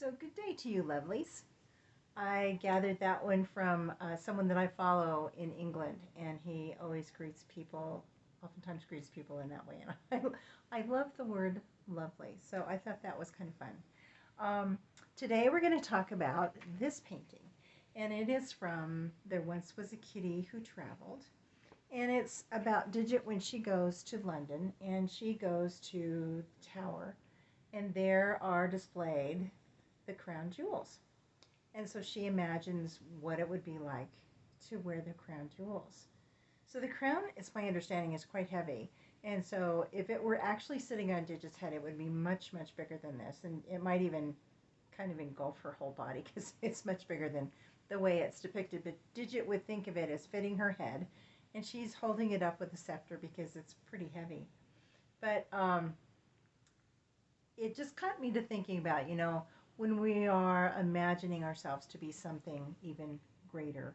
So, good day to you, lovelies. I gathered that one from someone that I follow in England, and he always greets people, oftentimes greets people in that way. And I love the word lovely, so I thought that was kind of fun. Today we're going to talk about this painting, and it is from There Once Was a Kitty Who Traveled. And it's about Digit when she goes to London and she goes to the tower, and there are displayed the crown jewels. And so she imagines what it would be like to wear the crown jewels. So the crown, it's my understanding, is quite heavy. And so if it were actually sitting on Digit's head, it would be much, much bigger than this. And it might even kind of engulf her whole body because it's much bigger than the way it's depicted. But Digit would think of it as fitting her head. And she's holding it up with a scepter because it's pretty heavy. But it just got me to thinking about, when we are imagining ourselves to be something even greater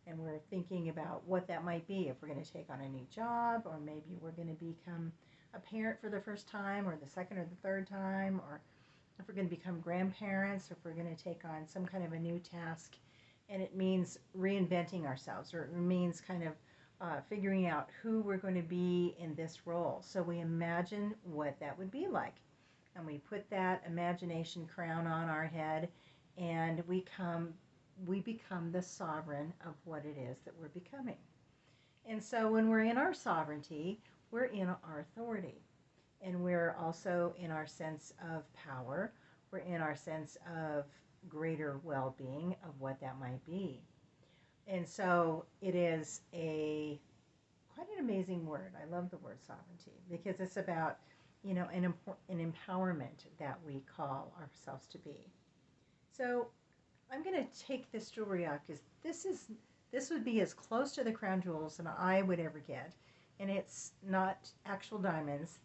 and we're thinking about what that might be if we're going to take on a new job, or maybe we're going to become a parent for the first time or the second or the third time, or if we're going to become grandparents, or if we're going to take on some kind of a new task, and it means reinventing ourselves, or it means kind of figuring out who we're going to be in this role. So we imagine what that would be like, and we put that imagination crown on our head, and we become the sovereign of what it is that we're becoming. And so when we're in our sovereignty, we're in our authority, and we're also in our sense of power. We're in our sense of greater well-being of what that might be. And so it is a quite an amazing word. I love the word sovereignty because it's about, an empowerment that we call ourselves to be. So I'm going to take this jewelry out because this would be as close to the crown jewels than I would ever get, and it's not actual diamonds.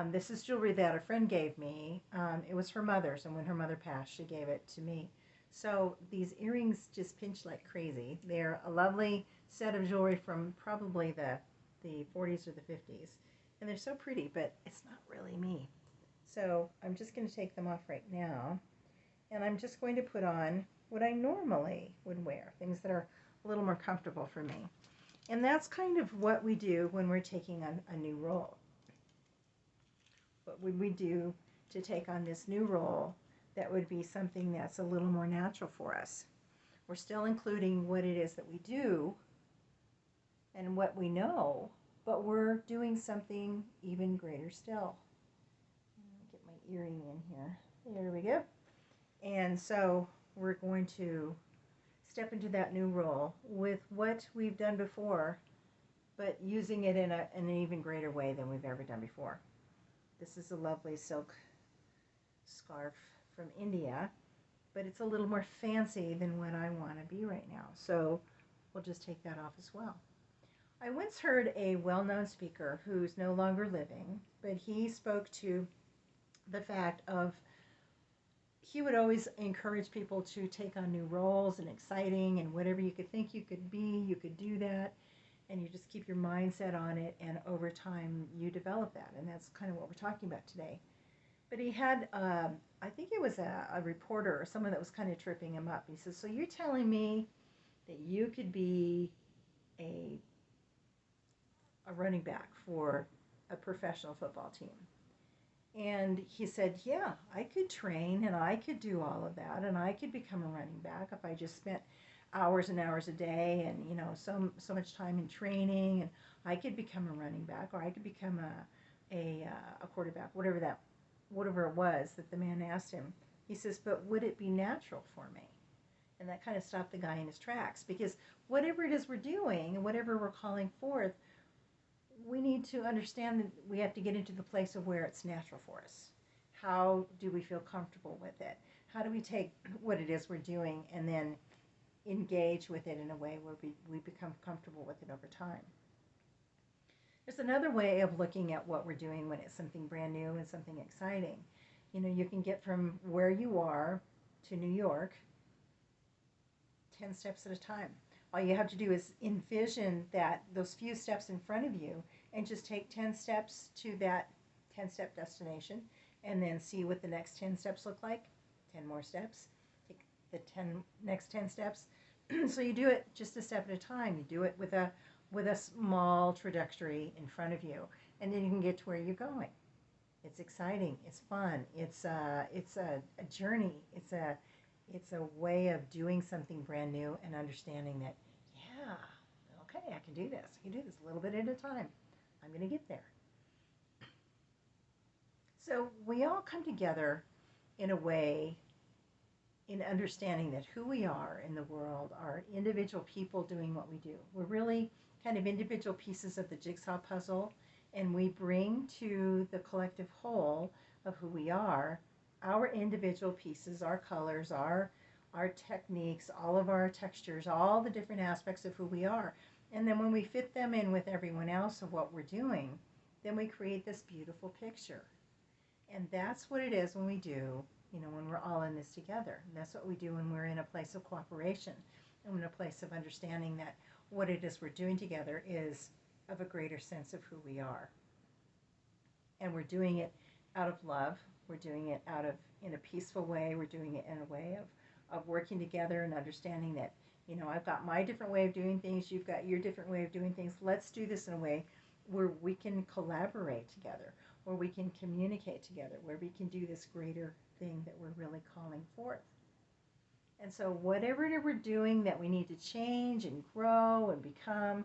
This is jewelry that a friend gave me. It was her mother's, and when her mother passed, she gave it to me. So these earrings just pinch like crazy. They're a lovely set of jewelry from probably the 40s or the 50s. And they're so pretty, but it's not really me. So I'm just going to take them off right now. And I'm just going to put on what I normally would wear, things that are a little more comfortable for me. And that's kind of what we do when we're taking on a new role. What would we do to take on this new role that would be something that's a little more natural for us? We're still including what it is that we do and what we know, but we're doing something even greater still. Get my earring in here. There we go. And so we're going to step into that new role with what we've done before, but using it in an even greater way than we've ever done before. This is a lovely silk scarf from India, but it's a little more fancy than what I want to be right now. So we'll just take that off as well. I once heard a well-known speaker who's no longer living, but he spoke to the fact of he would always encourage people to take on new roles and exciting, and whatever you could think you could be, you could do that, and you just keep your mindset on it, and over time you develop that. And that's kind of what we're talking about today. But he had, I think it was a reporter or someone that was kind of tripping him up. He says, so you're telling me that you could be a running back for a professional football team? And he said, yeah, I could train and I could do all of that, and I could become a running back if I just spent hours and hours a day and, so much time in training, and I could become a running back, or I could become a quarterback, whatever it was that the man asked him. He says, but would it be natural for me? And that kind of stopped the guy in his tracks, because whatever it is we're doing and whatever we're calling forth, we need to understand that we have to get into the place of where it's natural for us. How do we feel comfortable with it? How do we take what it is we're doing and then engage with it in a way where we become comfortable with it over time? There's another way of looking at what we're doing when it's something brand new and something exciting. You can get from where you are to New York 10 steps at a time. All you have to do is envision those few steps in front of you and just take 10 steps to that 10-step destination, and then see what the next 10 steps look like. 10 more steps, take the next 10 steps. So you do it just a step at a time. You do it with a small trajectory in front of you, and then you can get to where you're going. It's exciting. It's fun. It's a journey. It's a way of doing something brand new and understanding that, yeah, okay, I can do this. I can do this a little bit at a time. I'm going to get there. So we all come together in a way in understanding that who we are in the world are individual people doing what we do. We're really kind of individual pieces of the jigsaw puzzle, and we bring to the collective whole of who we are our individual pieces, our colors, our techniques, all of our textures, all the different aspects of who we are. And then when we fit them in with everyone else of what we're doing, then we create this beautiful picture. And that's what it is when we do, when we're all in this together. And that's what we do when we're in a place of cooperation and in a place of understanding that what it is we're doing together is of a greater sense of who we are. And we're doing it out of love. We're doing it in a peaceful way. We're doing it in a way of working together and understanding that, I've got my different way of doing things. You've got your different way of doing things. Let's do this in a way where we can collaborate together, where we can communicate together, where we can do this greater thing that we're really calling forth. And so whatever it is we're doing that we need to change and grow and become,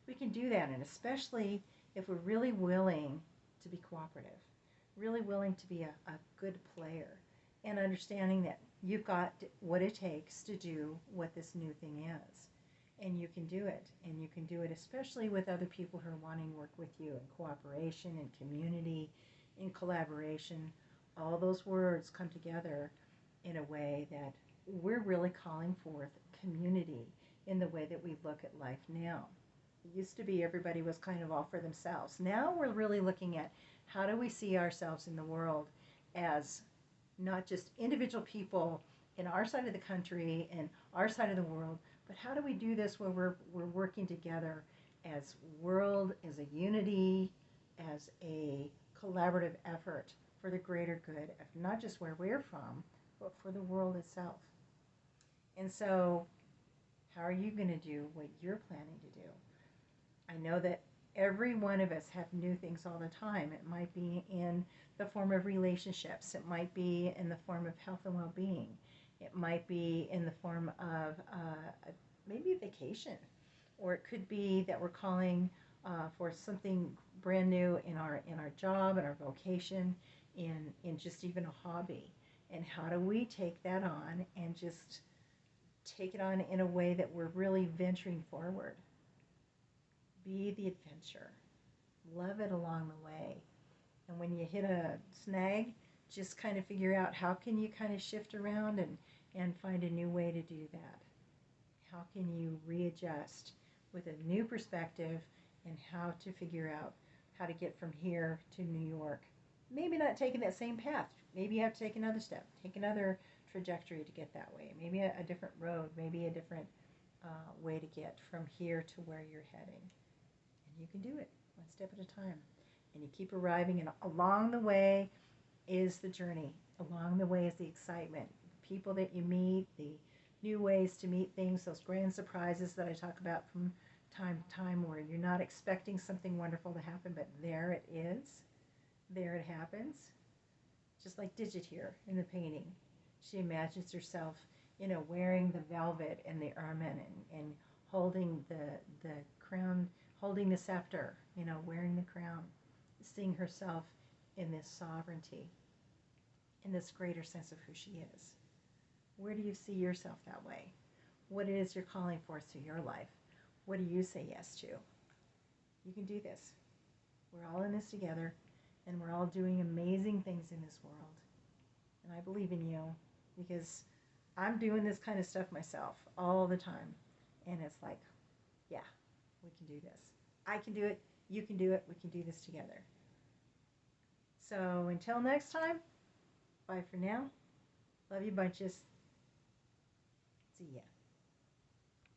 we can do that. And especially if we're really willing to be cooperative, really willing to be a good player, and understanding that you've got what it takes to do what this new thing is. And you can do it. And you can do it especially with other people who are wanting to work with you in cooperation, in community, in collaboration. All those words come together in a way that we're really calling forth community in the way that we look at life now. It used to be everybody was kind of all for themselves. Now we're really looking at how do we see ourselves in the world as not just individual people in our side of the country and our side of the world, but how do we do this where we're working together as world, as a unity, as a collaborative effort for the greater good of not just where we're from, but for the world itself. And so, how are you going to do what you're planning to do? I know that every one of us have new things all the time. It might be in the form of relationships. It might be in the form of health and well-being. It might be in the form of maybe a vacation. Or it could be that we're calling for something brand new in our job, in our vocation, in just even a hobby. And how do we take that on and just take it on in a way that we're really venturing forward? Be the adventure. Love it along the way. And when you hit a snag, just kind of figure out how can you kind of shift around and find a new way to do that. How can you readjust with a new perspective and how to figure out how to get from here to New York. Maybe not taking that same path. Maybe you have to take another step, take another trajectory to get that way. Maybe a different road, maybe a different way to get from here to where you're heading. And you can do it one step at a time. And you keep arriving, and along the way is the journey. Along the way is the excitement. The people that you meet, the new ways to meet things, those grand surprises that I talk about from time to time where you're not expecting something wonderful to happen, but there it is. There it happens. Just like Digit here in the painting. She imagines herself, wearing the velvet and the ermine and holding the crown, holding the scepter, wearing the crown, seeing herself in this sovereignty, in this greater sense of who she is. Where do you see yourself that way? What it is you're calling forth to your life? What do you say yes to? You can do this. We're all in this together, and we're all doing amazing things in this world. And I believe in you because I'm doing this kind of stuff myself all the time. And it's like, yeah, we can do this. I can do it. You can do it. We can do this together. So until next time, bye for now. Love you bunches. See ya.